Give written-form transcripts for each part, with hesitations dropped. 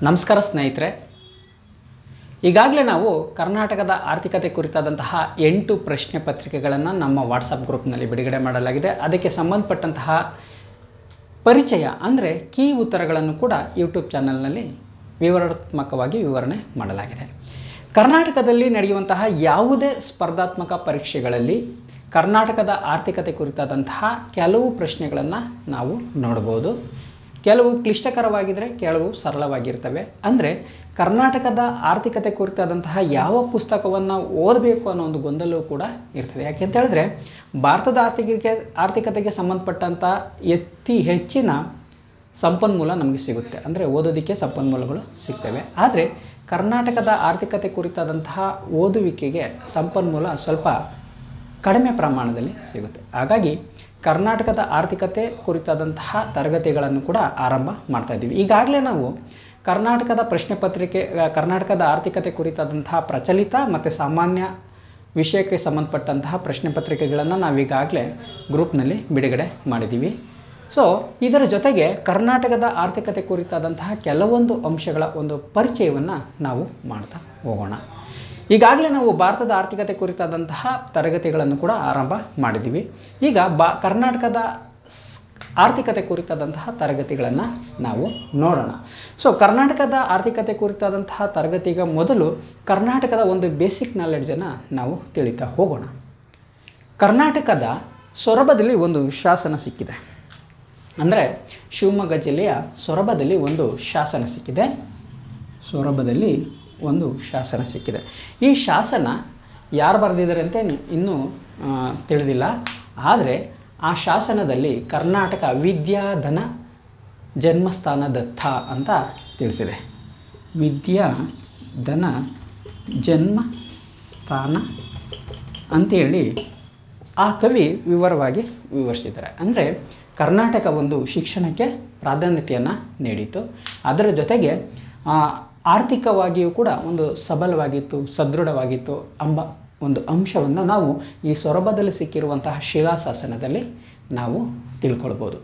ನಮಸ್ಕಾರ ಸ್ನೇಹಿತರೆ, ಈಗಾಗಲೇ ನಾವು ಕರ್ನಾಟಕದ ಆರ್ಥಿಕತೆ ಕುರಿತಾದಂತಹ 8 ಪ್ರಶ್ನೆ ಪತ್ರಿಕೆಗಳನ್ನು ನಮ್ಮ ವಾಟ್ಸಪ್ ಗ್ರೂಪ್ನಲ್ಲಿ ಬಿಡುಗಡೆ ಮಾಡಲಾಗಿದೆ. ಅದಕ್ಕೆ ಸಂಬಂಧಪಟ್ಟಂತಹ ಪರಿಚಯ ಅಂದರೆ ಕೀ ಉತ್ತರಗಳನ್ನು ಕೂಡ ಯೂಟ್ಯೂಬ್ ಚಾನಲ್ನಲ್ಲಿ ವಿವರಣಾತ್ಮಕವಾಗಿ ವಿವರಣೆ ಮಾಡಲಾಗಿದೆ. ಕರ್ನಾಟಕದಲ್ಲಿ ನಡೆಯುವಂತಹ ಯಾವುದೇ ಸ್ಪರ್ಧಾತ್ಮಕ ಪರೀಕ್ಷೆಗಳಲ್ಲಿ ಕರ್ನಾಟಕದ ಆರ್ಥಿಕತೆ ಕುರಿತಾದಂತಹ ಕೆಲವು ಪ್ರಶ್ನೆಗಳನ್ನು ನಾವು ನೋಡ್ಬೋದು. ಕೆಲವು ಕ್ಲಿಷ್ಟಕರವಾಗಿದ್ದರೆ ಕೆಲವು ಸರಳವಾಗಿರ್ತವೆ. ಅಂದರೆ ಕರ್ನಾಟಕದ ಆರ್ಥಿಕತೆ ಕುರಿತಾದಂತಹ ಯಾವ ಪುಸ್ತಕವನ್ನು ಓದಬೇಕು ಅನ್ನೋ ಒಂದು ಗೊಂದಲವೂ ಕೂಡ ಇರ್ತದೆ. ಯಾಕೆಂತ ಹೇಳಿದ್ರೆ ಭಾರತದ ಆರ್ಥಿಕತೆಗೆ ಸಂಬಂಧಪಟ್ಟಂಥ ಹೆಚ್ಚಿನ ಸಂಪನ್ಮೂಲ ನಮಗೆ ಸಿಗುತ್ತೆ, ಅಂದರೆ ಓದೋದಕ್ಕೆ ಸಂಪನ್ಮೂಲಗಳು ಸಿಗ್ತವೆ. ಆದರೆ ಕರ್ನಾಟಕದ ಆರ್ಥಿಕತೆ ಕುರಿತಾದಂತಹ ಓದುವಿಕೆಗೆ ಸಂಪನ್ಮೂಲ ಸ್ವಲ್ಪ ಕಡಿಮೆ ಪ್ರಮಾಣದಲ್ಲಿ ಸಿಗುತ್ತೆ. ಹಾಗಾಗಿ ಕರ್ನಾಟಕದ ಆರ್ಥಿಕತೆ ಕುರಿತಾದಂತಹ ತರಗತಿಗಳನ್ನು ಕೂಡ ಆರಂಭ ಮಾಡ್ತಾ ಇದ್ದೀವಿ. ಈಗಾಗಲೇ ನಾವು ಕರ್ನಾಟಕದ ಪ್ರಶ್ನೆ ಪತ್ರಿಕೆ, ಕರ್ನಾಟಕದ ಆರ್ಥಿಕತೆ ಕುರಿತಾದಂತಹ ಪ್ರಚಲಿತ ಮತ್ತು ಸಾಮಾನ್ಯ ವಿಷಯಕ್ಕೆ ಸಂಬಂಧಪಟ್ಟಂತಹ ಪ್ರಶ್ನೆ ಪತ್ರಿಕೆಗಳನ್ನು ನಾವೀಗಾಗಲೇ ಗ್ರೂಪ್ನಲ್ಲಿ ಬಿಡುಗಡೆ ಮಾಡಿದ್ದೀವಿ. ಸೊ ಇದರ ಜೊತೆಗೆ ಕರ್ನಾಟಕದ ಆರ್ಥಿಕತೆ ಕುರಿತಾದಂತಹ ಕೆಲವೊಂದು ಅಂಶಗಳ ಒಂದು ಪರಿಚಯವನ್ನು ನಾವು ಮಾಡ್ತಾ ಹೋಗೋಣ. ಈಗಾಗಲೇ ನಾವು ಭಾರತದ ಆರ್ಥಿಕತೆ ಕುರಿತಾದಂತಹ ತರಗತಿಗಳನ್ನು ಕೂಡ ಆರಂಭ ಮಾಡಿದ್ದೀವಿ. ಈಗ ಕರ್ನಾಟಕದ ಆರ್ಥಿಕತೆ ಕುರಿತಾದಂತಹ ತರಗತಿಗಳನ್ನು ನಾವು ನೋಡೋಣ. ಸೊ ಕರ್ನಾಟಕದ ಆರ್ಥಿಕತೆ ಕುರಿತಾದಂತಹ ತರಗತಿಗೆ ಮೊದಲು ಕರ್ನಾಟಕದ ಒಂದು ಬೇಸಿಕ್ ನಾಲೆಡ್ಜನ್ನು ನಾವು ತಿಳಿತಾ ಹೋಗೋಣ. ಕರ್ನಾಟಕದ ಸೊರಬದಲ್ಲಿ ಒಂದು ಶಾಸನ ಸಿಕ್ಕಿದೆ. ಅಂದರೆ ಶಿವಮೊಗ್ಗ ಜಿಲ್ಲೆಯ ಸೊರಬದಲ್ಲಿ ಒಂದು ಶಾಸನ ಸಿಕ್ಕಿದೆ. ಸೊರಬದಲ್ಲಿ ಒಂದು ಶಾಸನ ಸಿಕ್ಕಿದೆ. ಈ ಶಾಸನ ಯಾರು ಬರೆದಿದ್ದಾರೆ ಅಂತ ಇನ್ನೂ ತಿಳಿದಿಲ್ಲ. ಆದರೆ ಆ ಶಾಸನದಲ್ಲಿ ಕರ್ನಾಟಕ ವಿದ್ಯಾಧನ ಜನ್ಮಸ್ಥಾನ ದತ್ತ ಅಂತ ತಿಳಿಸಿದೆ. ವಿದ್ಯಾಧನ ಜನ್ಮಸ್ಥಾನ ಅಂತೇಳಿ ಆ ಕವಿ ವಿವರವಾಗಿ ವಿವರಿಸಿದ್ದಾರೆ. ಅಂದರೆ ಕರ್ನಾಟಕ ಒಂದು ಶಿಕ್ಷಣಕ್ಕೆ ಪ್ರಾಧಾನ್ಯತೆಯನ್ನು ನೀಡಿತು. ಅದರ ಜೊತೆಗೆ ಆರ್ಥಿಕವಾಗಿಯೂ ಕೂಡ ಒಂದು ಸಬಲವಾಗಿತ್ತು, ಸದೃಢವಾಗಿತ್ತು ಎಂಬ ಒಂದು ಅಂಶವನ್ನು ನಾವು ಈ ಸೊರಬದಲ್ಲಿ ಸಿಕ್ಕಿರುವಂತಹ ಶಿಲಾಶಾಸನದಲ್ಲಿ ನಾವು ತಿಳ್ಕೊಳ್ಬೋದು.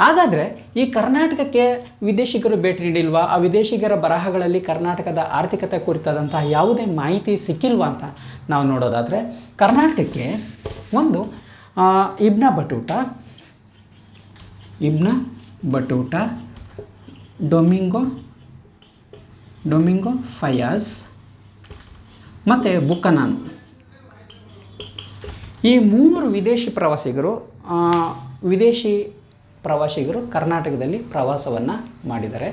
ಹಾಗಾದರೆ ಈ ಕರ್ನಾಟಕಕ್ಕೆ ವಿದೇಶಿಗರು ಭೇಟಿ ನೀಡಿಲ್ವಾ? ಆ ವಿದೇಶಿಗರ ಬರಹಗಳಲ್ಲಿ ಕರ್ನಾಟಕದ ಆರ್ಥಿಕತೆ ಕುರಿತಾದಂತಹ ಯಾವುದೇ ಮಾಹಿತಿ ಸಿಕ್ಕಿಲ್ವಾ ಅಂತ ನಾವು ನೋಡೋದಾದರೆ, ಕರ್ನಾಟಕಕ್ಕೆ ಒಂದು ಇಬ್ನ ಬಟೂಟ, ಡೊಮಿಂಗೋ ಫಯಾಜ್ ಮತ್ತು ಬುಕನಾನ್, ಈ 3 ವಿದೇಶಿ ಪ್ರವಾಸಿಗರು ಕರ್ನಾಟಕದಲ್ಲಿ ಪ್ರವಾಸವನ್ನು ಮಾಡಿದ್ದಾರೆ.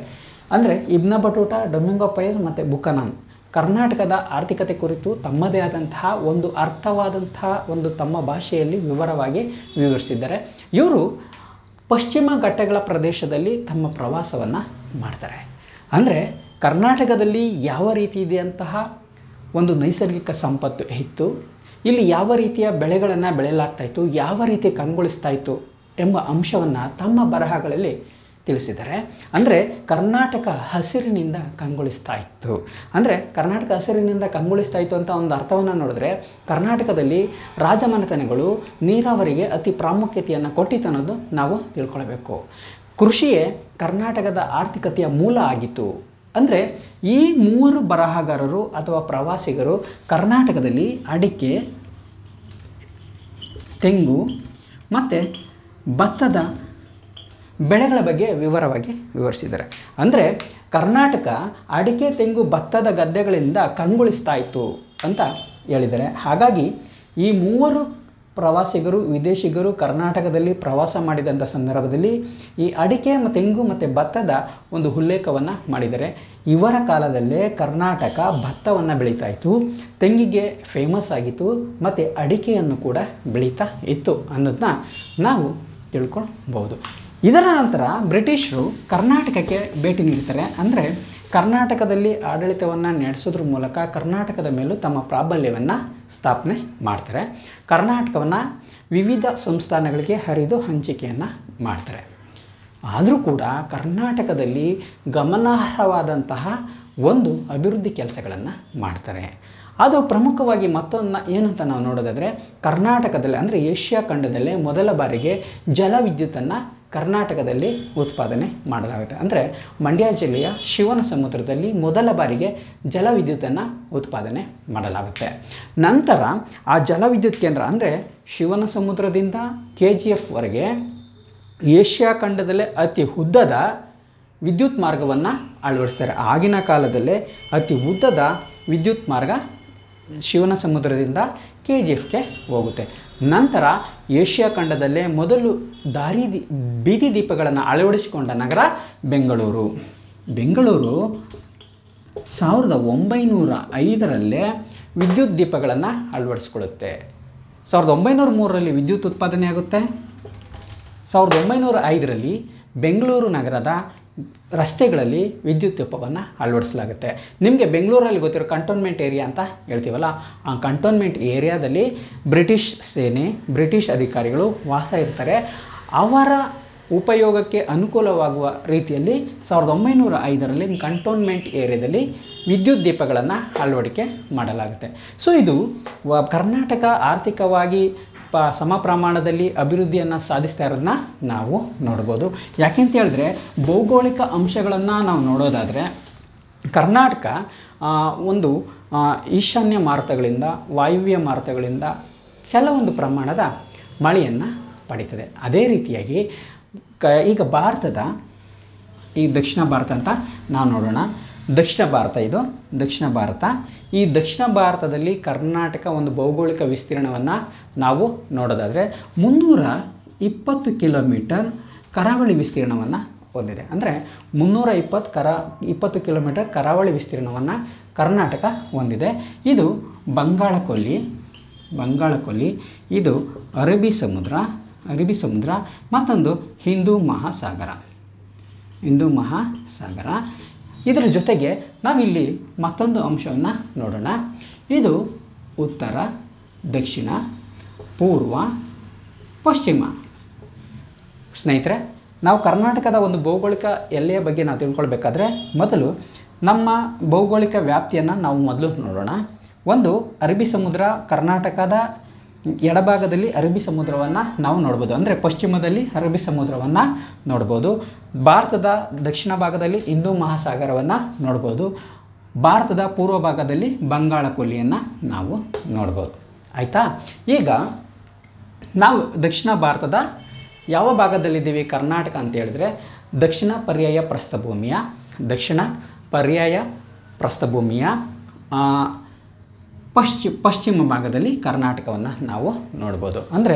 ಅಂದರೆ ಇಬ್ನ ಬಟೂಟ, ಡೊಮಿಂಗೋ ಫಯಾಜ್ ಮತ್ತು ಬುಕನಾನ್ ಕರ್ನಾಟಕದ ಆರ್ಥಿಕತೆ ಕುರಿತು ತಮ್ಮದೇ ಆದಂತಹ ಒಂದು ಅರ್ಥವಾದಂತಹ ಒಂದು ತಮ್ಮ ಭಾಷೆಯಲ್ಲಿ ವಿವರವಾಗಿ ವಿವರಿಸಿದ್ದಾರೆ. ಇವರು ಪಶ್ಚಿಮ ಘಟ್ಟಗಳ ಪ್ರದೇಶದಲ್ಲಿ ತಮ್ಮ ಪ್ರವಾಸವನ್ನು ಮಾಡ್ತಾರೆ. ಅಂದರೆ ಕರ್ನಾಟಕದಲ್ಲಿ ಯಾವ ರೀತಿ ಇದೆಯಂತಹ ಒಂದು ನೈಸರ್ಗಿಕ ಸಂಪತ್ತು ಇತ್ತು, ಇಲ್ಲಿ ಯಾವ ರೀತಿಯ ಬೆಳೆಗಳನ್ನು ಬೆಳೆಯಲಾಗ್ತಾಯಿತ್ತು, ಯಾವ ರೀತಿ ಕಂಗೊಳಿಸ್ತಾಯಿತ್ತು ಎಂಬ ಅಂಶವನ್ನು ತಮ್ಮ ಬರಹಗಳಲ್ಲಿ ತಿಳಿಸಿದ್ದಾರೆ. ಅಂದರೆ ಕರ್ನಾಟಕ ಹಸಿರಿನಿಂದ ಕಂಗೊಳಿಸ್ತಾ ಇತ್ತು. ಅಂದರೆ ಕರ್ನಾಟಕ ಹಸಿರಿನಿಂದ ಕಂಗೊಳಿಸ್ತಾ ಇತ್ತು ಅಂತ ಒಂದು ಅರ್ಥವನ್ನು ನೋಡಿದ್ರೆ, ಕರ್ನಾಟಕದಲ್ಲಿ ರಾಜಮನೆತನಗಳು ನೀರಾವರಿಗೆ ಅತಿ ಪ್ರಾಮುಖ್ಯತೆಯನ್ನು ಕೊಟ್ಟಿತ್ತು ಅನ್ನೋದು ನಾವು ತಿಳ್ಕೊಳ್ಬೇಕು. ಕೃಷಿಯೇ ಕರ್ನಾಟಕದ ಆರ್ಥಿಕತೆಯ ಮೂಲ ಆಗಿತ್ತು. ಅಂದರೆ ಈ 3 ಬರಹಗಾರರು ಅಥವಾ ಪ್ರವಾಸಿಗರು ಕರ್ನಾಟಕದಲ್ಲಿ ಅಡಿಕೆ, ತೆಂಗು ಮತ್ತು ಭತ್ತದ ಬೆಳೆಗಳ ಬಗ್ಗೆ ವಿವರವಾಗಿ ವಿವರಿಸಿದ್ದಾರೆ. ಅಂದರೆ ಕರ್ನಾಟಕ ಅಡಿಕೆ, ತೆಂಗು, ಭತ್ತದ ಗದ್ದೆಗಳಿಂದ ಕಂಗೊಳಿಸ್ತಾ ಇತ್ತು ಅಂತ ಹೇಳಿದ್ದಾರೆ. ಹಾಗಾಗಿ ಈ 3 ಪ್ರವಾಸಿಗರು, ವಿದೇಶಿಗರು ಕರ್ನಾಟಕದಲ್ಲಿ ಪ್ರವಾಸ ಮಾಡಿದಂಥ ಸಂದರ್ಭದಲ್ಲಿ ಈ ಅಡಿಕೆ, ತೆಂಗು ಮತ್ತು ಭತ್ತದ ಒಂದು ಉಲ್ಲೇಖವನ್ನು ಮಾಡಿದ್ದಾರೆ. ಇವರ ಕಾಲದಲ್ಲೇ ಕರ್ನಾಟಕ ಭತ್ತವನ್ನು ಬೆಳೀತಾ ಇತ್ತು, ತೆಂಗಿಗೆ ಫೇಮಸ್ ಆಗಿತ್ತು ಮತ್ತು ಅಡಿಕೆಯನ್ನು ಕೂಡ ಬೆಳೀತಾ ಇತ್ತು ಅನ್ನೋದನ್ನ ನಾವು ತಿಳ್ಕೊಳ್ಬೋದು. ಇದರ ನಂತರ ಬ್ರಿಟಿಷರು ಕರ್ನಾಟಕಕ್ಕೆ ಭೇಟಿ ನೀಡ್ತಾರೆ. ಅಂದರೆ ಕರ್ನಾಟಕದಲ್ಲಿ ಆಡಳಿತವನ್ನು ನಡೆಸೋದ್ರ ಮೂಲಕ ಕರ್ನಾಟಕದ ಮೇಲೂ ತಮ್ಮ ಪ್ರಾಬಲ್ಯವನ್ನು ಸ್ಥಾಪನೆ ಮಾಡ್ತಾರೆ. ಕರ್ನಾಟಕವನ್ನು ವಿವಿಧ ಸಂಸ್ಥಾನಗಳಿಗೆ ಹರಿದು ಹಂಚಿಕೆಯನ್ನು ಮಾಡ್ತಾರೆ. ಆದರೂ ಕೂಡ ಕರ್ನಾಟಕದಲ್ಲಿ ಗಮನಾರ್ಹವಾದಂತಹ ಒಂದು ಅಭಿವೃದ್ಧಿ ಕೆಲಸಗಳನ್ನು ಮಾಡ್ತಾರೆ. ಅದು ಪ್ರಮುಖವಾಗಿ ಮತ್ತೊಂದು ಏನಂತ ನಾವು ನೋಡೋದಾದರೆ, ಕರ್ನಾಟಕದಲ್ಲಿ ಅಂದರೆ ಏಷ್ಯಾ ಖಂಡದಲ್ಲೇ ಮೊದಲ ಬಾರಿಗೆ ಜಲವಿದ್ಯುತ್ತನ್ನು ಕರ್ನಾಟಕದಲ್ಲಿ ಉತ್ಪಾದನೆ ಮಾಡಲಾಗುತ್ತೆ. ಅಂದರೆ ಮಂಡ್ಯ ಜಿಲ್ಲೆಯ ಶಿವನ ಸಮುದ್ರದಲ್ಲಿ ಮೊದಲ ಬಾರಿಗೆ ಜಲವಿದ್ಯುತ್ತನ್ನು ಉತ್ಪಾದನೆ ಮಾಡಲಾಗುತ್ತೆ. ನಂತರ ಆ ಜಲವಿದ್ಯುತ್ ಕೇಂದ್ರ ಅಂದರೆ ಶಿವನ ಸಮುದ್ರದಿಂದ KGFವರೆಗೆ ಏಷ್ಯಾ ಖಂಡದಲ್ಲೇ ಅತಿ ಉದ್ದದ ವಿದ್ಯುತ್ ಮಾರ್ಗವನ್ನು ಅಳವಡಿಸ್ತಾರೆ. ಆಗಿನ ಕಾಲದಲ್ಲೇ ಅತಿ ಉದ್ದದ ವಿದ್ಯುತ್ ಮಾರ್ಗ ಶಿವನ ಸಮುದ್ರದಿಂದ KGFಗೆ ಹೋಗುತ್ತೆ. ನಂತರ ಏಷ್ಯಾ ಖಂಡದಲ್ಲೇ ಮೊದಲು ಬೀದಿ ದೀಪಗಳನ್ನು ಅಳವಡಿಸಿಕೊಂಡ ನಗರ ಬೆಂಗಳೂರು. 1905ರಲ್ಲೇ ವಿದ್ಯುತ್ ದೀಪಗಳನ್ನು ಅಳವಡಿಸ್ಕೊಳ್ಳುತ್ತೆ. 1903ರಲ್ಲಿ ವಿದ್ಯುತ್ ಉತ್ಪಾದನೆ ಆಗುತ್ತೆ. 1905ರಲ್ಲಿ ಬೆಂಗಳೂರು ನಗರದ ರಸ್ತೆಗಳಲ್ಲಿ ವಿದ್ಯುತ್ ದೀಪವನ್ನು ಅಳವಡಿಸಲಾಗುತ್ತೆ. ನಿಮಗೆ ಬೆಂಗಳೂರಲ್ಲಿ ಗೊತ್ತಿರೋ ಕಂಟೋನ್ಮೆಂಟ್ ಏರಿಯಾ ಅಂತ ಹೇಳ್ತೀವಲ್ಲ, ಆ ಕಂಟೋನ್ಮೆಂಟ್ ಏರಿಯಾದಲ್ಲಿ ಬ್ರಿಟಿಷ್ ಸೇನೆ, ಬ್ರಿಟಿಷ್ ಅಧಿಕಾರಿಗಳು ವಾಸ ಇರ್ತಾರೆ. ಅವರ ಉಪಯೋಗಕ್ಕೆ ಅನುಕೂಲವಾಗುವ ರೀತಿಯಲ್ಲಿ 1905ರಲ್ಲಿ ಕಂಟೋನ್ಮೆಂಟ್ ಏರಿಯಾದಲ್ಲಿ ವಿದ್ಯುತ್ ದೀಪಗಳನ್ನು ಅಳವಡಿಕೆ ಮಾಡಲಾಗುತ್ತೆ. ಸೊ ಇದು ಕರ್ನಾಟಕ ಆರ್ಥಿಕವಾಗಿ ಸಮ ಪ್ರಮಾಣದಲ್ಲಿ ಅಭಿವೃದ್ಧಿಯನ್ನು ಸಾಧಿಸ್ತಾ ಇರೋದನ್ನ ನಾವು ನೋಡ್ಬೋದು. ಯಾಕೆಂತ ಹೇಳಿದ್ರೆ ಭೌಗೋಳಿಕ ಅಂಶಗಳನ್ನು ನಾವು ನೋಡೋದಾದರೆ ಕರ್ನಾಟಕ ಒಂದು ಈಶಾನ್ಯ ಮಾರುತಗಳಿಂದ, ವಾಯುವ್ಯ ಮಾರುತಗಳಿಂದ ಕೆಲವೊಂದು ಪ್ರಮಾಣದ ಮಳೆಯನ್ನು ಪಡೀತದೆ. ಅದೇ ರೀತಿಯಾಗಿ ಈಗ ಭಾರತದ ಈ ದಕ್ಷಿಣ ಭಾರತ ಅಂತ ನಾವು ನೋಡೋಣ. ದಕ್ಷಿಣ ಭಾರತ, ಇದು ದಕ್ಷಿಣ ಭಾರತ. ಈ ದಕ್ಷಿಣ ಭಾರತದಲ್ಲಿ ಕರ್ನಾಟಕ ಒಂದು ಭೌಗೋಳಿಕ ವಿಸ್ತೀರ್ಣವನ್ನು ನಾವು ನೋಡೋದಾದರೆ 320 ಕಿಲೋಮೀಟರ್ ಕರಾವಳಿ ವಿಸ್ತೀರ್ಣವನ್ನು ಹೊಂದಿದೆ. ಅಂದರೆ 320 ಕಿಲೋಮೀಟರ್ ಕರಾವಳಿ ವಿಸ್ತೀರ್ಣವನ್ನು ಕರ್ನಾಟಕ ಹೊಂದಿದೆ. ಇದು ಬಂಗಾಳ ಕೊಲ್ಲಿ, ಇದು ಅರಬ್ಬಿ ಸಮುದ್ರ, ಮತ್ತೊಂದು ಹಿಂದೂ ಮಹಾಸಾಗರ. ಇದರ ಜೊತೆಗೆ ನಾವಿಲ್ಲಿ ಮತ್ತೊಂದು ಅಂಶವನ್ನು ನೋಡೋಣ. ಇದು ಉತ್ತರ, ದಕ್ಷಿಣ, ಪೂರ್ವ, ಪಶ್ಚಿಮ. ಸ್ನೇಹಿತರೆ, ನಾವು ಕರ್ನಾಟಕದ ಒಂದು ಭೌಗೋಳಿಕ ಎಲ್ಲೆಯ ಬಗ್ಗೆ ನಾವು ತಿಳ್ಕೊಳ್ಬೇಕಾದ್ರೆ ಮೊದಲು ನಮ್ಮ ಭೌಗೋಳಿಕ ವ್ಯಾಪ್ತಿಯನ್ನು ನಾವು ಮೊದಲು ನೋಡೋಣ. ಒಂದು ಅರಬ್ಬಿ ಸಮುದ್ರ, ಕರ್ನಾಟಕದ ಎಡಭಾಗದಲ್ಲಿ ಅರಬ್ಬಿ ಸಮುದ್ರವನ್ನು ನಾವು ನೋಡ್ಬೋದು. ಅಂದರೆ ಪಶ್ಚಿಮದಲ್ಲಿ ಅರಬ್ಬಿ ಸಮುದ್ರವನ್ನು ನೋಡ್ಬೋದು. ಭಾರತದ ದಕ್ಷಿಣ ಭಾಗದಲ್ಲಿ ಹಿಂದೂ ಮಹಾಸಾಗರವನ್ನು ನೋಡ್ಬೋದು. ಭಾರತದ ಪೂರ್ವ ಭಾಗದಲ್ಲಿ ಬಂಗಾಳ ಕೊಲ್ಲಿಯನ್ನು ನಾವು ನೋಡ್ಬೋದು. ಆಯಿತಾ? ಈಗ ನಾವು ದಕ್ಷಿಣ ಭಾರತದ ಯಾವ ಭಾಗದಲ್ಲಿದ್ದೀವಿ ಕರ್ನಾಟಕ ಅಂತ ಹೇಳಿದ್ರೆ ದಕ್ಷಿಣ ಪರ್ಯಾಯ ಪ್ರಸ್ಥಭೂಮಿಯ ಪಶ್ಚಿಮ ಭಾಗದಲ್ಲಿ ಕರ್ನಾಟಕವನ್ನು ನಾವು ನೋಡ್ಬೋದು. ಅಂದರೆ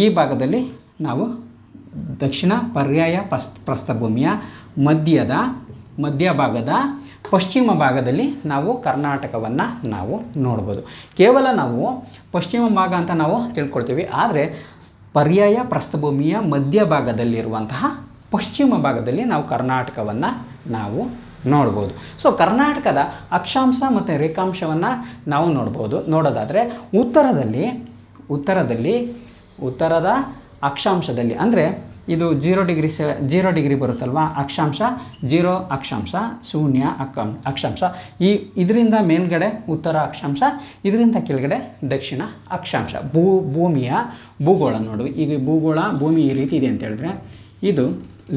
ಈ ಭಾಗದಲ್ಲಿ ನಾವು ದಕ್ಷಿಣ ಪರ್ಯಾಯ ಪ್ರಸ್ಥಭೂಮಿಯ ಮಧ್ಯಭಾಗದ ಪಶ್ಚಿಮ ಭಾಗದಲ್ಲಿ ನಾವು ಕರ್ನಾಟಕವನ್ನು ನಾವು ನೋಡ್ಬೋದು. ಕೇವಲ ನಾವು ಪಶ್ಚಿಮ ಭಾಗ ಅಂತ ನಾವು ತಿಳ್ಕೊಳ್ತೀವಿ. ಆದರೆ ಪರ್ಯಾಯ ಪ್ರಸ್ಥಭೂಮಿಯ ಮಧ್ಯಭಾಗದಲ್ಲಿರುವಂತಹ ಪಶ್ಚಿಮ ಭಾಗದಲ್ಲಿ ನಾವು ಕರ್ನಾಟಕವನ್ನು ನಾವು ನೋಡ್ಬೋದು. ಸೊ ಕರ್ನಾಟಕದ ಅಕ್ಷಾಂಶ ಮತ್ತು ರೇಖಾಂಶವನ್ನು ನಾವು ನೋಡೋದಾದರೆ ಉತ್ತರದ ಅಕ್ಷಾಂಶದಲ್ಲಿ ಅಂದರೆ ಇದು 0 ಡಿಗ್ರಿ ಬರುತ್ತಲ್ವ ಅಕ್ಷಾಂಶ, 0 ಅಕ್ಷಾಂಶ, 0 ಅಕ್ಷಾಂಶ. ಇದರಿಂದ ಮೇಲ್ಗಡೆ ಉತ್ತರ ಅಕ್ಷಾಂಶ, ಇದರಿಂದ ಕೆಳಗಡೆ ದಕ್ಷಿಣ ಅಕ್ಷಾಂಶ. ಭೂಗೋಳ ನೋಡು. ಈಗ ಭೂಮಿ ಈ ರೀತಿ ಇದೆ ಅಂತ ಹೇಳಿದ್ರೆ ಇದು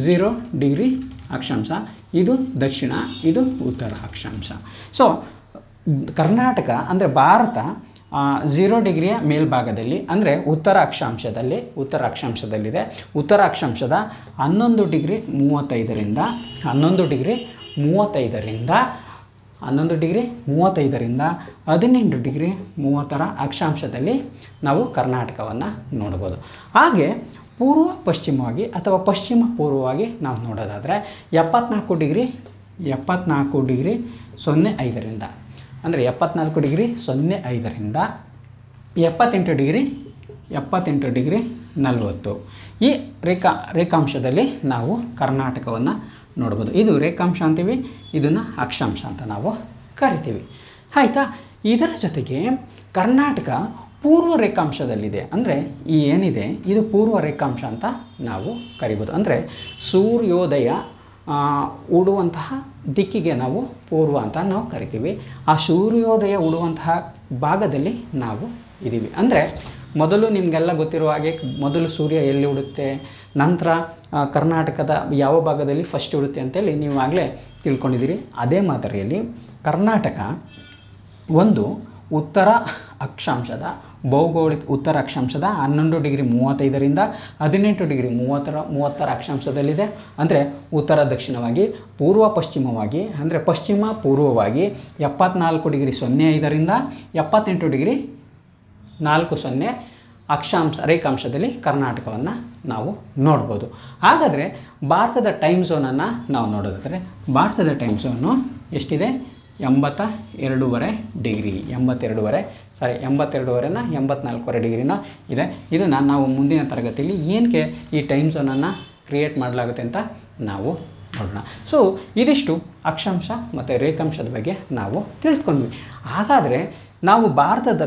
0 ಡಿಗ್ರಿ ಅಕ್ಷಾಂಶ, ಇದು ದಕ್ಷಿಣ, ಇದು ಉತ್ತರ ಅಕ್ಷಾಂಶ. ಸೊ ಕರ್ನಾಟಕ ಅಂದರೆ ಭಾರತ 0 ಡಿಗ್ರಿಯ ಮೇಲ್ಭಾಗದಲ್ಲಿ ಅಂದರೆ ಉತ್ತರ ಅಕ್ಷಾಂಶದಲ್ಲಿದೆ. ಉತ್ತರ ಅಕ್ಷಾಂಶದ 11 ಡಿಗ್ರಿ 35ರಿಂದ 18 ಡಿಗ್ರಿ 30ರ ಅಕ್ಷಾಂಶದಲ್ಲಿ ನಾವು ಕರ್ನಾಟಕವನ್ನು ನೋಡ್ಬೋದು. ಹಾಗೆ ಪೂರ್ವ ಪಶ್ಚಿಮವಾಗಿ ಅಥವಾ ಪಶ್ಚಿಮ ಪೂರ್ವವಾಗಿ ನಾವು ನೋಡೋದಾದರೆ 74 ಡಿಗ್ರಿ 05ರಿಂದ ಅಂದರೆ 74 ಡಿಗ್ರಿ 05ರಿಂದ 78 ಡಿಗ್ರಿ 40 ಈ ರೇಖಾಂಶದಲ್ಲಿ ನಾವು ಕರ್ನಾಟಕವನ್ನು ನೋಡ್ಬೋದು. ಇದು ರೇಖಾಂಶ ಅಂತೀವಿ, ಇದನ್ನು ಅಕ್ಷಾಂಶ ಅಂತ ನಾವು ಕರಿತೀವಿ. ಆಯಿತಾ? ಇದರ ಜೊತೆಗೆ ಕರ್ನಾಟಕ ಪೂರ್ವ ರೇಖಾಂಶದಲ್ಲಿದೆ. ಅಂದರೆ ಈ ಏನಿದೆ ಇದು ಪೂರ್ವ ರೇಖಾಂಶ ಅಂತ ನಾವು ಕರಿಬೋದು. ಅಂದರೆ ಸೂರ್ಯೋದಯ ಉಡುವಂತಹ ದಿಕ್ಕಿಗೆ ನಾವು ಪೂರ್ವ ಅಂತ ನಾವು ಕರಿತೀವಿ. ಆ ಸೂರ್ಯೋದಯ ಉಡುವಂತಹ ಭಾಗದಲ್ಲಿ ನಾವು ಇದ್ದೀವಿ. ಅಂದರೆ ಮೊದಲು ನಿಮಗೆಲ್ಲ ಗೊತ್ತಿರುವ ಹಾಗೆ ಮೊದಲು ಸೂರ್ಯ ಎಲ್ಲಿ ಹುಡುತ್ತೆ, ನಂತರ ಕರ್ನಾಟಕದ ಯಾವ ಭಾಗದಲ್ಲಿ ಫಸ್ಟ್ ಹುಡುತ್ತೆ ಅಂತೇಳಿ ನೀವು ಆಗಲೇ ತಿಳ್ಕೊಂಡಿದ್ದೀರಿ. ಅದೇ ಮಾದರಿಯಲ್ಲಿ ಕರ್ನಾಟಕ ಒಂದು ಉತ್ತರ ಅಕ್ಷಾಂಶದ ಉತ್ತರ ಅಕ್ಷಾಂಶದ 11°35 18°30 ಅಕ್ಷಾಂಶದಲ್ಲಿದೆ. ಅಂದರೆ ಉತ್ತರ ದಕ್ಷಿಣವಾಗಿ, ಪೂರ್ವ ಪಶ್ಚಿಮವಾಗಿ ಅಂದರೆ ಪಶ್ಚಿಮ ಪೂರ್ವವಾಗಿ 74°05 78°40 ರೇಖಾಂಶದಲ್ಲಿ ಕರ್ನಾಟಕವನ್ನು ನಾವು ನೋಡ್ಬೋದು. ಹಾಗಾದರೆ ಭಾರತದ ಟೈಮ್ ಝೋನನ್ನು ನಾವು ನೋಡೋದಾದರೆ ಭಾರತದ ಟೈಮ್ ಝೋನು ಎಷ್ಟಿದೆ? 82.5 ಡಿಗ್ರಿ, 84.5 ಡಿಗ್ರಿನ ಇದೆ. ಇದನ್ನು ನಾವು ಮುಂದಿನ ತರಗತಿಯಲ್ಲಿ ಏನಕ್ಕೆ ಈ ಟೈಮ್ ಝೋನನ್ನು ಕ್ರಿಯೇಟ್ ಮಾಡಲಾಗುತ್ತೆ ಅಂತ ನಾವು ನೋಡೋಣ. ಸೊ ಇದಿಷ್ಟು ಅಕ್ಷಾಂಶ ಮತ್ತು ರೇಖಾಂಶದ ಬಗ್ಗೆ ನಾವು ತಿಳಿದುಕೊಂಡ್ವಿ. ಹಾಗಾದರೆ ನಾವು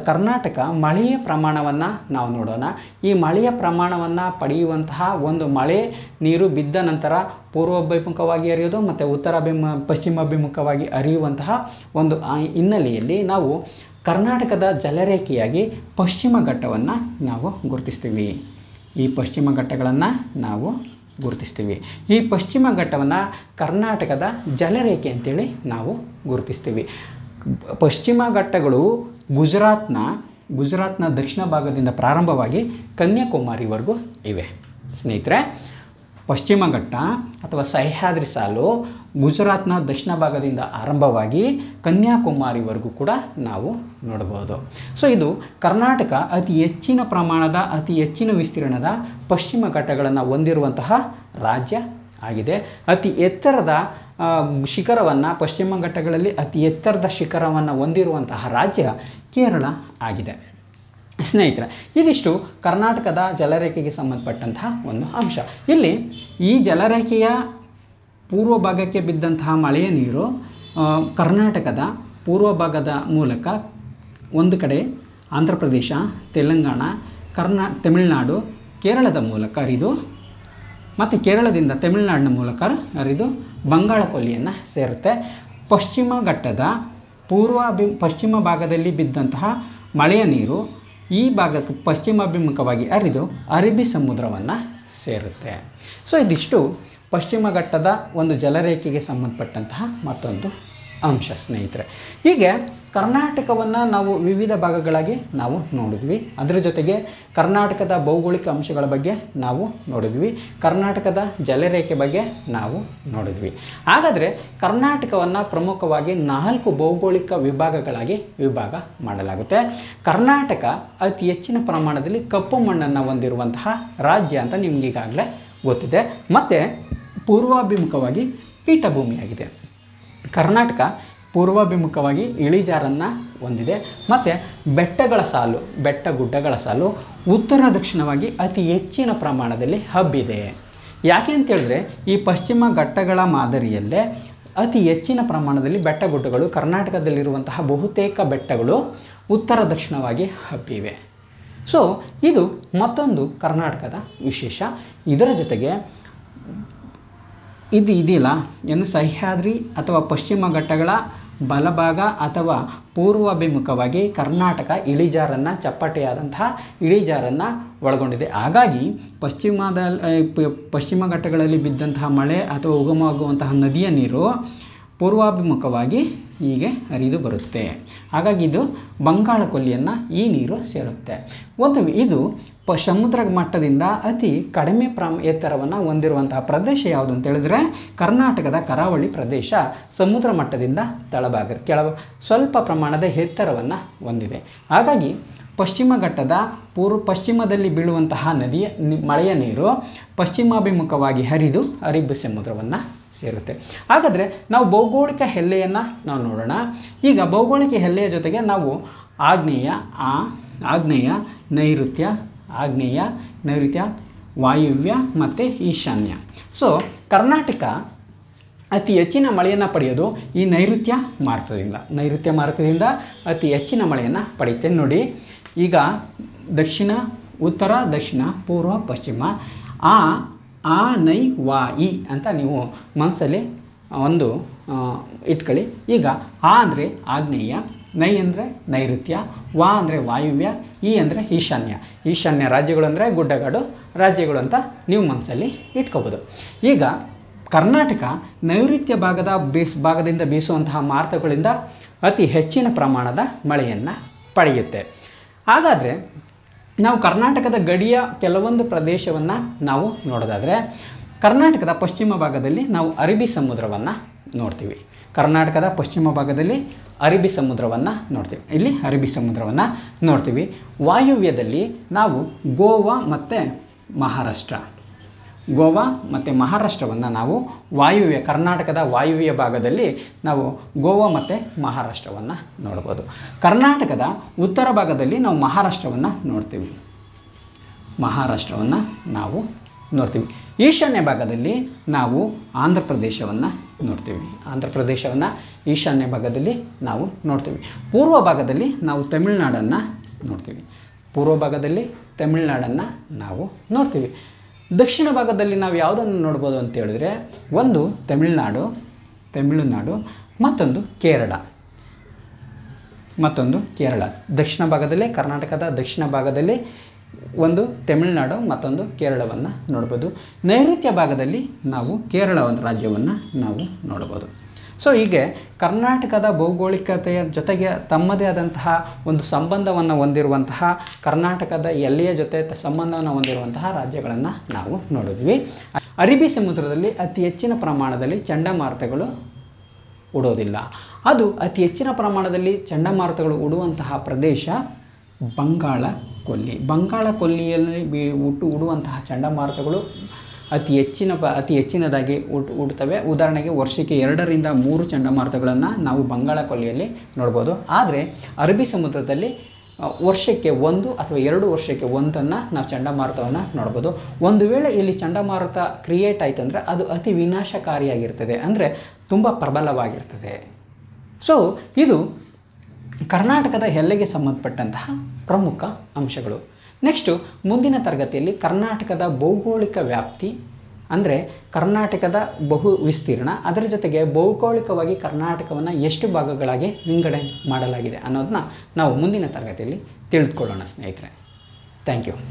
ಕರ್ನಾಟಕ ಮಳೆಯ ಪ್ರಮಾಣವನ್ನು ನಾವು ನೋಡೋಣ. ಈ ಮಳೆಯ ಪ್ರಮಾಣವನ್ನು ಪಡೆಯುವಂತಹ ಒಂದು ಮಳೆ ನೀರು ಬಿದ್ದ ನಂತರ ಪೂರ್ವಾಭಿಮುಖವಾಗಿ ಹರಿಯೋದು ಮತ್ತು ಪಶ್ಚಿಮಾಭಿಮುಖವಾಗಿ ಹರಿಯುವಂತಹ ಒಂದು ಹಿನ್ನೆಲೆಯಲ್ಲಿ ನಾವು ಕರ್ನಾಟಕದ ಜಲರೇಖೆಯಾಗಿ ಪಶ್ಚಿಮ ಘಟ್ಟವನ್ನು ನಾವು ಗುರುತಿಸ್ತೀವಿ. ಈ ಪಶ್ಚಿಮ ಘಟ್ಟಗಳನ್ನು ನಾವು ಗುರುತಿಸ್ತೀವಿ. ಈ ಪಶ್ಚಿಮ ಘಟ್ಟವನ್ನು ಕರ್ನಾಟಕದ ಜಲರೇಖೆ ಅಂತೇಳಿ ನಾವು ಗುರುತಿಸ್ತೀವಿ. ಪಶ್ಚಿಮ ಘಟ್ಟಗಳು ಗುಜರಾತ್ನ ದಕ್ಷಿಣ ಭಾಗದಿಂದ ಪ್ರಾರಂಭವಾಗಿ ಕನ್ಯಾಕುಮಾರಿವರೆಗೂ ಇವೆ. ಸ್ನೇಹಿತರೆ, ಪಶ್ಚಿಮ ಘಟ್ಟ ಅಥವಾ ಸಹ್ಯಾದ್ರಿ ಸಾಲು ಗುಜರಾತ್ನ ದಕ್ಷಿಣ ಭಾಗದಿಂದ ಆರಂಭವಾಗಿ ಕನ್ಯಾಕುಮಾರಿವರೆಗೂ ಕೂಡ ನಾವು ನೋಡಬಹುದು. ಸೊ ಇದು ಕರ್ನಾಟಕ ಅತಿ ಹೆಚ್ಚಿನ ವಿಸ್ತೀರ್ಣದ ಪಶ್ಚಿಮ ಘಟ್ಟಗಳನ್ನು ಹೊಂದಿರುವಂತಹ ರಾಜ್ಯ ಆಗಿದೆ. ಅತಿ ಎತ್ತರದ ಶಿಖರವನ್ನು ಪಶ್ಚಿಮ ಘಟ್ಟಗಳಲ್ಲಿ ಅತಿ ಎತ್ತರದ ಶಿಖರವನ್ನು ಹೊಂದಿರುವಂತಹ ರಾಜ್ಯ ಕೇರಳ ಆಗಿದೆ. ಸ್ನೇಹಿತರೆ, ಇದಿಷ್ಟು ಕರ್ನಾಟಕದ ಜಲರೇಖೆಗೆ ಸಂಬಂಧಪಟ್ಟಂತಹ ಒಂದು ಅಂಶ. ಇಲ್ಲಿ ಈ ಜಲರೇಖೆಯ ಪೂರ್ವ ಭಾಗಕ್ಕೆ ಬಿದ್ದಂತಹ ಮಳೆಯ ನೀರು ಕರ್ನಾಟಕದ ಪೂರ್ವ ಭಾಗದ ಮೂಲಕ ಒಂದು ಕಡೆ ಆಂಧ್ರ ಪ್ರದೇಶ, ತೆಲಂಗಾಣ, ತಮಿಳುನಾಡು, ಕೇರಳದ ಮೂಲಕ ಹರಿದು ಮತ್ತು ಕೇರಳದಿಂದ ತಮಿಳುನಾಡಿನ ಮೂಲಕ ಹರಿದು ಬಂಗಾಳ ಕೊಲ್ಲಿಯನ್ನು ಸೇರುತ್ತೆ. ಪಶ್ಚಿಮ ಘಟ್ಟದ ಪಶ್ಚಿಮ ಭಾಗದಲ್ಲಿ ಬಿದ್ದಂತಹ ಮಳೆಯ ನೀರು ಈ ಭಾಗಕ್ಕೆ ಪಶ್ಚಿಮಾಭಿಮುಖವಾಗಿ ಹರಿದು ಅರಬ್ಬಿ ಸಮುದ್ರವನ್ನು ಸೇರುತ್ತೆ. ಸೊ ಇದಿಷ್ಟು ಪಶ್ಚಿಮ ಘಟ್ಟದ ಒಂದು ಜಲರೇಖೆಗೆ ಸಂಬಂಧಪಟ್ಟಂತಹ ಮತ್ತೊಂದು ಅಂಶ. ಸ್ನೇಹಿತರೆ, ಹೀಗೆ ಕರ್ನಾಟಕವನ್ನು ನಾವು ವಿವಿಧ ಭಾಗಗಳಾಗಿ ನಾವು ನೋಡಿದ್ವಿ. ಅದರ ಜೊತೆಗೆ ಕರ್ನಾಟಕದ ಭೌಗೋಳಿಕ ಅಂಶಗಳ ಬಗ್ಗೆ ನಾವು ನೋಡಿದ್ವಿ, ಕರ್ನಾಟಕದ ಜಲರೇಖೆ ಬಗ್ಗೆ ನಾವು ನೋಡಿದ್ವಿ. ಹಾಗಾದರೆ ಕರ್ನಾಟಕವನ್ನು ಪ್ರಮುಖವಾಗಿ 4 ಭೌಗೋಳಿಕ ವಿಭಾಗಗಳಾಗಿ ವಿಭಾಗ ಮಾಡಲಾಗುತ್ತೆ. ಕರ್ನಾಟಕ ಅತಿ ಹೆಚ್ಚಿನ ಪ್ರಮಾಣದಲ್ಲಿ ಕಪ್ಪು ಮಣ್ಣನ್ನು ಹೊಂದಿರುವಂತಹ ರಾಜ್ಯ ಅಂತ ನಿಮಗೀಗಾಗಲೇ ಗೊತ್ತಿದೆ. ಮತ್ತು ಪೂರ್ವಾಭಿಮುಖವಾಗಿ ಪೀಠಭೂಮಿಯಾಗಿದೆ. ಕರ್ನಾಟಕ ಪೂರ್ವಾಭಿಮುಖವಾಗಿ ಇಳಿಜಾರನ್ನು ಹೊಂದಿದೆ ಮತ್ತು ಬೆಟ್ಟ ಗುಡ್ಡಗಳ ಸಾಲು ಉತ್ತರ ದಕ್ಷಿಣವಾಗಿ ಅತಿ ಹೆಚ್ಚಿನ ಪ್ರಮಾಣದಲ್ಲಿ ಹಬ್ಬಿದೆ. ಯಾಕೆ ಅಂತೇಳಿದ್ರೆ ಈ ಪಶ್ಚಿಮ ಘಟ್ಟಗಳ ಮಾದರಿಯಲ್ಲೇ ಅತಿ ಹೆಚ್ಚಿನ ಪ್ರಮಾಣದಲ್ಲಿ ಬೆಟ್ಟಗುಡ್ಡಗಳು ಕರ್ನಾಟಕದಲ್ಲಿರುವಂತಹ ಬಹುತೇಕ ಬೆಟ್ಟಗಳು ಉತ್ತರ ದಕ್ಷಿಣವಾಗಿ ಹಬ್ಬಿವೆ. ಸೊ ಇದು ಮತ್ತೊಂದು ಕರ್ನಾಟಕದ ವಿಶೇಷ. ಇದರ ಜೊತೆಗೆ ಇದೆಯಲ್ಲ ಏನು ಸಹ್ಯಾದ್ರಿ ಅಥವಾ ಪಶ್ಚಿಮ ಘಟ್ಟಗಳ ಬಲಭಾಗ ಅಥವಾ ಪೂರ್ವಾಭಿಮುಖವಾಗಿ ಕರ್ನಾಟಕ ಚಪ್ಪಟೆಯಾದಂತಹ ಇಳಿಜಾರನ್ನು ಒಳಗೊಂಡಿದೆ. ಹಾಗಾಗಿ ಪಶ್ಚಿಮ ಘಟ್ಟಗಳಲ್ಲಿ ಬಿದ್ದಂತಹ ಮಳೆ ಅಥವಾ ಉಗಮವಾಗುವಂತಹ ನದಿಯ ನೀರು ಪೂರ್ವಾಭಿಮುಖವಾಗಿ ಹೀಗೆ ಹರಿದು ಬರುತ್ತೆ. ಹಾಗಾಗಿ ಇದು ಬಂಗಾಳ ಕೊಲ್ಲಿಯನ್ನು ಈ ನೀರು ಸೇರುತ್ತೆ. ಇದು ಸಮುದ್ರ ಮಟ್ಟದಿಂದ ಅತಿ ಕಡಿಮೆ ಎತ್ತರವನ್ನು ಹೊಂದಿರುವಂತಹ ಪ್ರದೇಶ ಯಾವುದು ಅಂತ ಹೇಳಿದ್ರೆ ಕರ್ನಾಟಕದ ಕರಾವಳಿ ಪ್ರದೇಶ ಸಮುದ್ರ ಮಟ್ಟದಿಂದ ಸ್ವಲ್ಪ ಪ್ರಮಾಣದ ಎತ್ತರವನ್ನು ಹೊಂದಿದೆ. ಹಾಗಾಗಿ ಪಶ್ಚಿಮ ಘಟ್ಟದ ಪಶ್ಚಿಮದಲ್ಲಿ ಬೀಳುವಂತಹ ಮಳೆಯ ನೀರು ಪಶ್ಚಿಮಾಭಿಮುಖವಾಗಿ ಹರಿದು ಅರಬ್ಬಿ ಸಮುದ್ರವನ್ನು ಸೇರುತ್ತೆ. ಹಾಗಾದರೆ ನಾವು ಭೌಗೋಳಿಕ ಎಲ್ಲೆಯನ್ನು ನಾವು ನೋಡೋಣ. ಈಗ ಭೌಗೋಳಿಕ ಎಲ್ಲೆಯ ಜೊತೆಗೆ ನಾವು ಆಗ್ನೇಯ ನೈಋತ್ಯ ವಾಯುವ್ಯ ಮತ್ತು ಈಶಾನ್ಯ. ಸೊ ಕರ್ನಾಟಕ ಅತಿ ಹೆಚ್ಚಿನ ಮಳೆಯನ್ನು ಪಡೆಯೋದು ಈ ನೈಋತ್ಯ ಮಾರುತದಿಂದ ಅತಿ ಹೆಚ್ಚಿನ ಮಳೆಯನ್ನು ಪಡೆಯುತ್ತೆ. ನೋಡಿ, ಈಗ ಉತ್ತರ ದಕ್ಷಿಣ ಪೂರ್ವ ಪಶ್ಚಿಮ ವಾಯಿ ಅಂತ ನೀವು ಮನಸ್ಸಲ್ಲಿ ಒಂದು ಇಟ್ಕೊಳ್ಳಿ. ಈಗ ಅಂದರೆ ಆಗ್ನೇಯ, ನೈ ಅಂದರೆ ನೈಋತ್ಯ, ವಾ ಅಂದರೆ ವಾಯುವ್ಯ, ಈ ಅಂದರೆ ಈಶಾನ್ಯ. ಈಶಾನ್ಯ ರಾಜ್ಯಗಳು ಅಂದರೆ ಗುಡ್ಡಗಾಡು ರಾಜ್ಯಗಳು ಅಂತ ನೀವು ಮನಸ್ಸಲ್ಲಿ ಇಟ್ಕೋಬೋದು. ಈಗ ಕರ್ನಾಟಕ ನೈಋತ್ಯ ಭಾಗದಿಂದ ಬೀಸುವಂತಹ ಮಾರುತಗಳಿಂದ ಅತಿ ಹೆಚ್ಚಿನ ಪ್ರಮಾಣದ ಮಳೆಯನ್ನು ಪಡೆಯುತ್ತೆ. ಹಾಗಾದರೆ ನಾವು ಕರ್ನಾಟಕದ ಗಡಿಯ ಕೆಲವೊಂದು ಪ್ರದೇಶವನ್ನು ನಾವು ನೋಡೋದಾದರೆ, ಕರ್ನಾಟಕದ ಪಶ್ಚಿಮ ಭಾಗದಲ್ಲಿ ನಾವು ಅರಬ್ಬಿ ಸಮುದ್ರವನ್ನು ನೋಡ್ತೀವಿ. ಕರ್ನಾಟಕದ ಪಶ್ಚಿಮ ಭಾಗದಲ್ಲಿ ಅರಬ್ಬಿ ಸಮುದ್ರವನ್ನು ನೋಡ್ತೀವಿ. ಇಲ್ಲಿ ಅರಬ್ಬಿ ಸಮುದ್ರವನ್ನು ನೋಡ್ತೀವಿ. ವಾಯುವ್ಯದಲ್ಲಿ ನಾವು ಗೋವಾ ಮತ್ತು ಮಹಾರಾಷ್ಟ್ರವನ್ನು ನಾವು ಕರ್ನಾಟಕದ ವಾಯುವ್ಯ ಭಾಗದಲ್ಲಿ ನಾವು ಗೋವಾ ಮತ್ತು ಮಹಾರಾಷ್ಟ್ರವನ್ನು ನೋಡ್ಬೋದು. ಕರ್ನಾಟಕದ ಉತ್ತರ ಭಾಗದಲ್ಲಿ ನಾವು ಮಹಾರಾಷ್ಟ್ರವನ್ನು ನೋಡ್ತೀವಿ. ಈಶಾನ್ಯ ಭಾಗದಲ್ಲಿ ನಾವು ಆಂಧ್ರ ಪ್ರದೇಶವನ್ನು ಈಶಾನ್ಯ ಭಾಗದಲ್ಲಿ ನಾವು ನೋಡ್ತೀವಿ. ಪೂರ್ವ ಭಾಗದಲ್ಲಿ ನಾವು ತಮಿಳುನಾಡನ್ನು ನೋಡ್ತೀವಿ. ದಕ್ಷಿಣ ಭಾಗದಲ್ಲಿ ನಾವು ಯಾವುದನ್ನು ನೋಡ್ಬೋದು ಅಂತ ಹೇಳಿದ್ರೆ, ಒಂದು ತಮಿಳುನಾಡು ಮತ್ತೊಂದು ಕೇರಳ. ದಕ್ಷಿಣ ಭಾಗದಲ್ಲಿ, ಕರ್ನಾಟಕದ ದಕ್ಷಿಣ ಭಾಗದಲ್ಲಿ ಒಂದು ತಮಿಳುನಾಡು ಮತ್ತೊಂದು ಕೇರಳವನ್ನು ನೋಡ್ಬೋದು. ನೈಋತ್ಯ ಭಾಗದಲ್ಲಿ ನಾವು ಕೇರಳ ಒಂದು ರಾಜ್ಯವನ್ನು ನಾವು ನೋಡ್ಬೋದು. ಸೊ ಹೀಗೆ ಕರ್ನಾಟಕದ ಭೌಗೋಳಿಕತೆಯ ಜೊತೆಗೆ ತಮ್ಮದೇ ಆದಂತಹ ಒಂದು ಸಂಬಂಧವನ್ನು ಹೊಂದಿರುವಂತಹ, ಕರ್ನಾಟಕದ ಎಲ್ಲೆಯ ಜೊತೆ ಸಂಬಂಧವನ್ನು ಹೊಂದಿರುವಂತಹ ರಾಜ್ಯಗಳನ್ನು ನಾವು ನೋಡಿದ್ವಿ. ಅರಬ್ಬಿ ಸಮುದ್ರದಲ್ಲಿ ಅತಿ ಹೆಚ್ಚಿನ ಪ್ರಮಾಣದಲ್ಲಿ ಚಂಡಮಾರುತಗಳು ಉಡೋದಿಲ್ಲ. ಅದು ಅತಿ ಹೆಚ್ಚಿನ ಪ್ರಮಾಣದಲ್ಲಿ ಚಂಡಮಾರುತಗಳು ಉಡುವಂತಹ ಪ್ರದೇಶ ಬಂಗಾಳ ಕೊಲ್ಲಿಯಲ್ಲಿ ಉಡುವಂತಹ ಚಂಡಮಾರುತಗಳು ಅತಿ ಹೆಚ್ಚಿನದಾಗಿ ಉಡ್ತವೆ. ಉದಾಹರಣೆಗೆ ವರ್ಷಕ್ಕೆ 2 ರಿಂದ 3 ಚಂಡಮಾರುತಗಳನ್ನು ನಾವು ಬಂಗಾಳ ಕೊಲ್ಲಿಯಲ್ಲಿ ನೋಡ್ಬೋದು. ಆದರೆ ಅರಬ್ಬಿ ಸಮುದ್ರದಲ್ಲಿ ವರ್ಷಕ್ಕೆ 1 ಅಥವಾ 2 ವರ್ಷಕ್ಕೆ 1 ನಾವು ಚಂಡಮಾರುತವನ್ನು ನೋಡ್ಬೋದು. ಒಂದು ವೇಳೆ ಇಲ್ಲಿ ಚಂಡಮಾರುತ ಕ್ರಿಯೇಟ್ ಆಯಿತು ಅಂದರೆ ಅದು ಅತಿ ವಿನಾಶಕಾರಿಯಾಗಿರ್ತದೆ, ಅಂದರೆ ತುಂಬ ಪ್ರಬಲವಾಗಿರ್ತದೆ. ಸೊ ಇದು ಕರ್ನಾಟಕದ ಎಲ್ಲೆಗೆ ಸಂಬಂಧಪಟ್ಟಂತಹ ಪ್ರಮುಖ ಅಂಶಗಳು. ನೆಕ್ಸ್ಟು ಮುಂದಿನ ತರಗತಿಯಲ್ಲಿ ಕರ್ನಾಟಕದ ಭೌಗೋಳಿಕ ವ್ಯಾಪ್ತಿ, ಅಂದರೆ ಕರ್ನಾಟಕದ ಬಹು ವಿಸ್ತೀರ್ಣ, ಅದರ ಜೊತೆಗೆ ಭೌಗೋಳಿಕವಾಗಿ ಕರ್ನಾಟಕವನ್ನು ಎಷ್ಟು ಭಾಗಗಳಾಗಿ ವಿಂಗಡಣೆ ಮಾಡಲಾಗಿದೆ ಅನ್ನೋದನ್ನ ನಾವು ಮುಂದಿನ ತರಗತಿಯಲ್ಲಿ ತಿಳಿದುಕೊಳ್ಳೋಣ ಸ್ನೇಹಿತರೆ. Thank you.